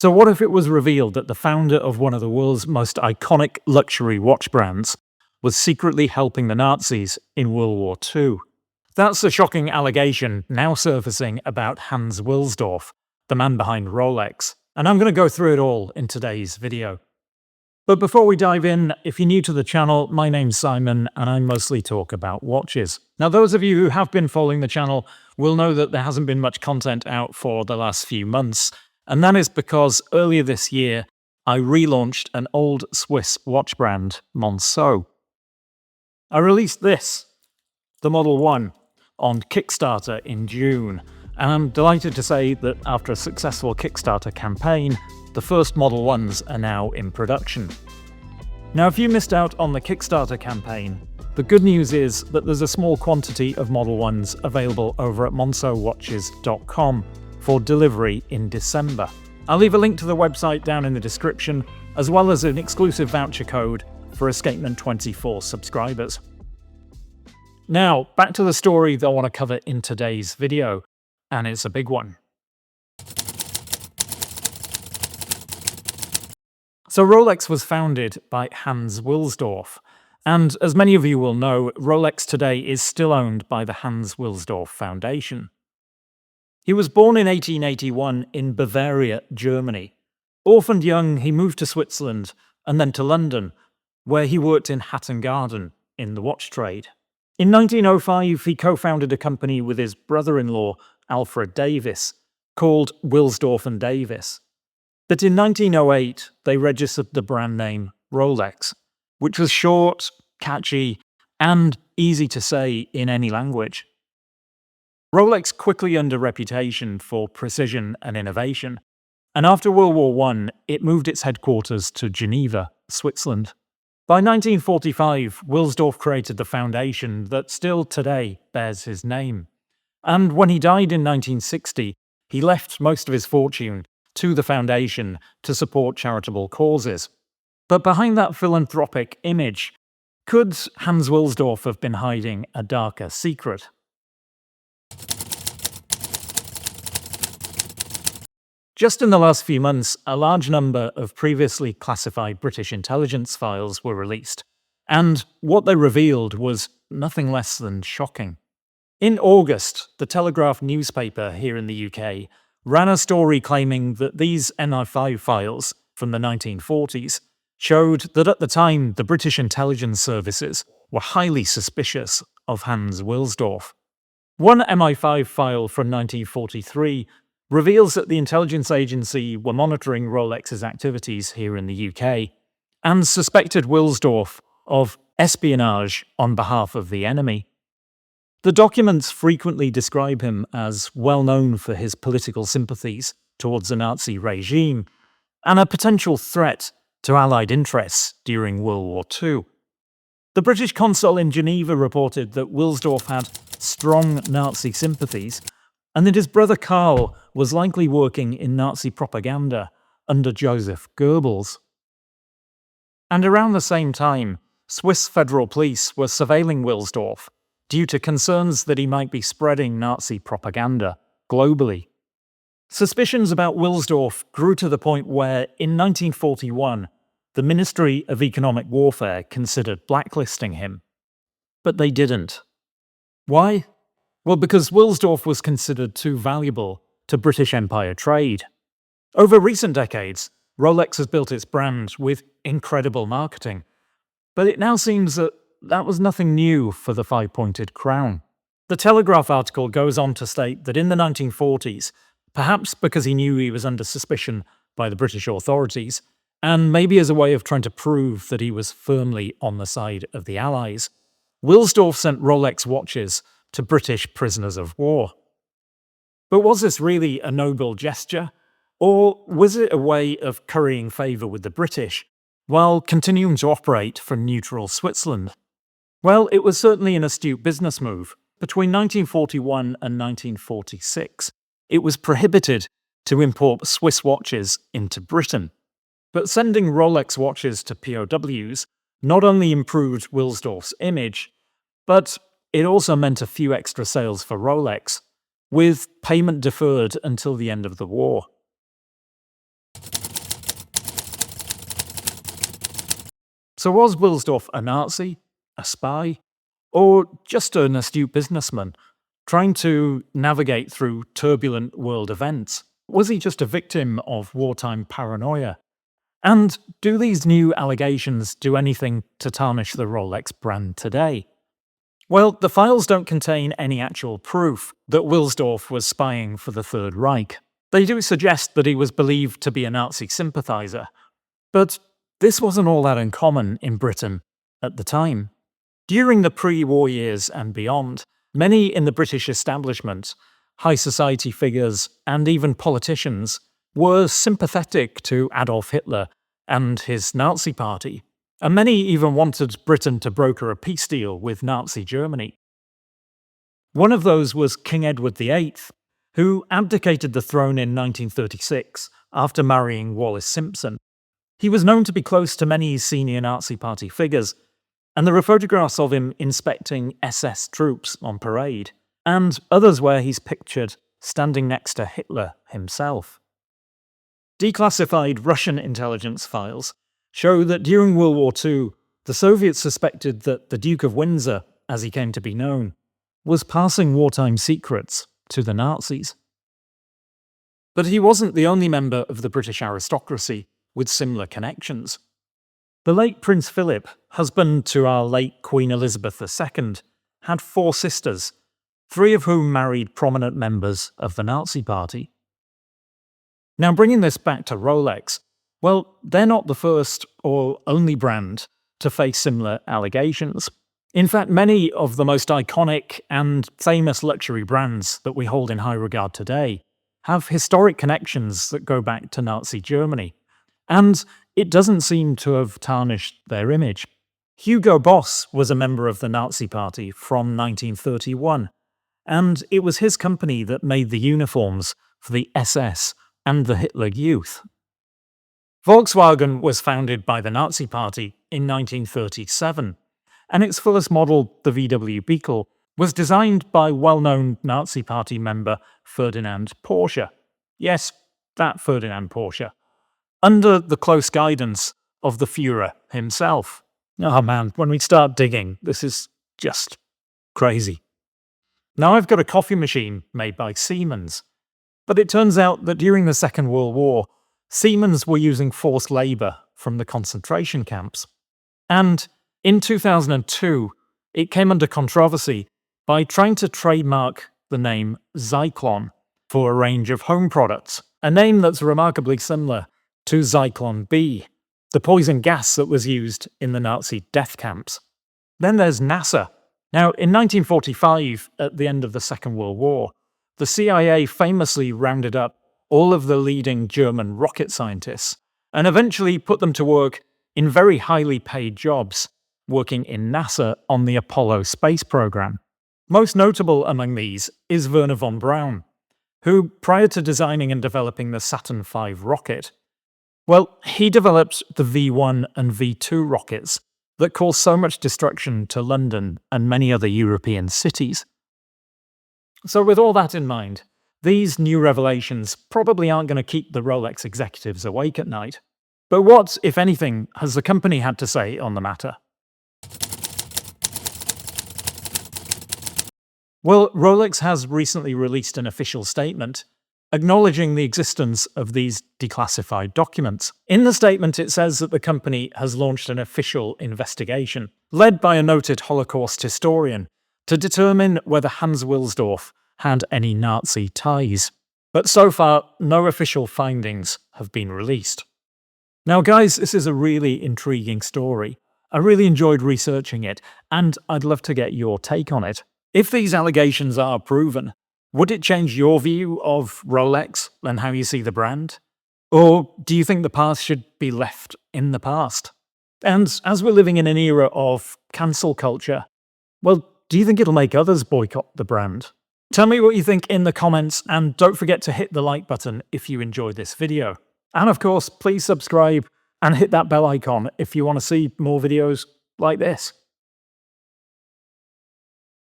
So what if it was revealed that the founder of one of the world's most iconic luxury watch brands was secretly helping the Nazis in World War II? That's a shocking allegation now surfacing about Hans Wilsdorf, the man behind Rolex, and I'm going to go through it all in today's video. But before we dive in, if you're new to the channel, my name's Simon and I mostly talk about watches. Now those of you who have been following the channel will know that there hasn't been much content out for the last few months, and that is because earlier this year I relaunched an old Swiss watch brand, MONCEAU. I released this, the Model 1, on Kickstarter in June, and I'm delighted to say that after a successful Kickstarter campaign, the first Model 1s are now in production. Now if you missed out on the Kickstarter campaign, the good news is that there's a small quantity of Model 1s available over at MONCEAUwatches.com for delivery in December. I'll leave a link to the website down in the description, as well as an exclusive voucher code for Escapement 24 subscribers. Now, back to the story that I want to cover in today's video, and it's a big one. So Rolex was founded by Hans Wilsdorf, and as many of you will know, Rolex today is still owned by the Hans Wilsdorf Foundation. He was born in 1881 in Bavaria, Germany. Orphaned young, he moved to Switzerland and then to London, where he worked in hat and garden in the watch trade. In 1905, he co-founded a company with his brother-in-law, Alfred Davis, called Wilsdorf and Davis. But in 1908, they registered the brand name Rolex, which was short, catchy, and easy to say in any language. Rolex quickly earned a reputation for precision and innovation, and after World War I, it moved its headquarters to Geneva, Switzerland. By 1945, Wilsdorf created the foundation that still today bears his name. And when he died in 1960, he left most of his fortune to the foundation to support charitable causes. But behind that philanthropic image, could Hans Wilsdorf have been hiding a darker secret? Just in the last few months, a large number of previously classified British intelligence files were released, and what they revealed was nothing less than shocking. In August, the Telegraph newspaper here in the UK ran a story claiming that these MI5 files from the 1940s showed that at the time the British intelligence services were highly suspicious of Hans Wilsdorf. One MI5 file from 1943 reveals that the intelligence agency were monitoring Rolex's activities here in the UK and suspected Wilsdorf of espionage on behalf of the enemy. The documents frequently describe him as well known for his political sympathies towards the Nazi regime and a potential threat to Allied interests during World War II. The British consul in Geneva reported that Wilsdorf had strong Nazi sympathies and that his brother Karl was likely working in Nazi propaganda under Joseph Goebbels. And around the same time, Swiss federal police were surveilling Wilsdorf due to concerns that he might be spreading Nazi propaganda globally. Suspicions about Wilsdorf grew to the point where, in 1941, the Ministry of Economic Warfare considered blacklisting him. But they didn't. Why? Well, because Wilsdorf was considered too valuable to British Empire trade. Over recent decades, Rolex has built its brand with incredible marketing, but it now seems that that was nothing new for the five-pointed crown. The Telegraph article goes on to state that in the 1940s, perhaps because he knew he was under suspicion by the British authorities, and maybe as a way of trying to prove that he was firmly on the side of the Allies, Wilsdorf sent Rolex watches to British prisoners of war. But was this really a noble gesture? Or was it a way of currying favour with the British, while continuing to operate from neutral Switzerland? Well, it was certainly an astute business move. Between 1941 and 1946, it was prohibited to import Swiss watches into Britain. But sending Rolex watches to POWs not only improved Wilsdorf's image, but it also meant a few extra sales for Rolex, with payment deferred until the end of the war. So was Wilsdorf a Nazi, a spy, or just an astute businessman trying to navigate through turbulent world events? Was he just a victim of wartime paranoia? And do these new allegations do anything to tarnish the Rolex brand today? Well, the files don't contain any actual proof that Wilsdorf was spying for the Third Reich. They do suggest that he was believed to be a Nazi sympathizer, but this wasn't all that uncommon in Britain at the time. During the pre-war years and beyond, many in the British establishment, high society figures, and even politicians were sympathetic to Adolf Hitler and his Nazi party, and many even wanted Britain to broker a peace deal with Nazi Germany. One of those was King Edward VIII, who abdicated the throne in 1936 after marrying Wallis Simpson. He was known to be close to many senior Nazi party figures, and there are photographs of him inspecting SS troops on parade, and others where he's pictured standing next to Hitler himself. Declassified Russian intelligence files show that during World War II, the Soviets suspected that the Duke of Windsor, as he came to be known, was passing wartime secrets to the Nazis. But he wasn't the only member of the British aristocracy with similar connections. The late Prince Philip, husband to our late Queen Elizabeth II, had 4 sisters, 3 of whom married prominent members of the Nazi Party. Now, bringing this back to Rolex, well, they're not the first or only brand to face similar allegations. In fact, many of the most iconic and famous luxury brands that we hold in high regard today have historic connections that go back to Nazi Germany, and it doesn't seem to have tarnished their image. Hugo Boss was a member of the Nazi Party from 1931, and it was his company that made the uniforms for the SS and the Hitler Youth. Volkswagen was founded by the Nazi Party in 1937, and its first model, the VW Beetle, was designed by well-known Nazi Party member Ferdinand Porsche. Yes, that Ferdinand Porsche. Under the close guidance of the Führer himself. Oh man, when we start digging, this is just crazy. Now I've got a coffee machine made by Siemens, but it turns out that during the Second World War, Siemens were using forced labour from the concentration camps. And in 2002, it came under controversy by trying to trademark the name Zyklon for a range of home products, a name that's remarkably similar to Zyklon B, the poison gas that was used in the Nazi death camps. Then there's NASA. Now, in 1945, at the end of the Second World War, the CIA famously rounded up all of the leading German rocket scientists and eventually put them to work in very highly paid jobs, working in NASA on the Apollo space program. Most notable among these is Wernher von Braun, who, prior to designing and developing the Saturn V rocket, well, he developed the V1 and V2 rockets that caused so much destruction to London and many other European cities. So with all that in mind, these new revelations probably aren't going to keep the Rolex executives awake at night. But what, if anything, has the company had to say on the matter? Well, Rolex has recently released an official statement acknowledging the existence of these declassified documents. In the statement, it says that the company has launched an official investigation, led by a noted Holocaust historian, to determine whether Hans Wilsdorf had any Nazi ties. But so far, no official findings have been released. Now guys, this is a really intriguing story. I really enjoyed researching it, and I'd love to get your take on it. If these allegations are proven, would it change your view of Rolex and how you see the brand? Or do you think the past should be left in the past? And as we're living in an era of cancel culture, well, do you think it'll make others boycott the brand? Tell me what you think in the comments, and don't forget to hit the like button if you enjoyed this video. And of course, please subscribe and hit that bell icon if you want to see more videos like this.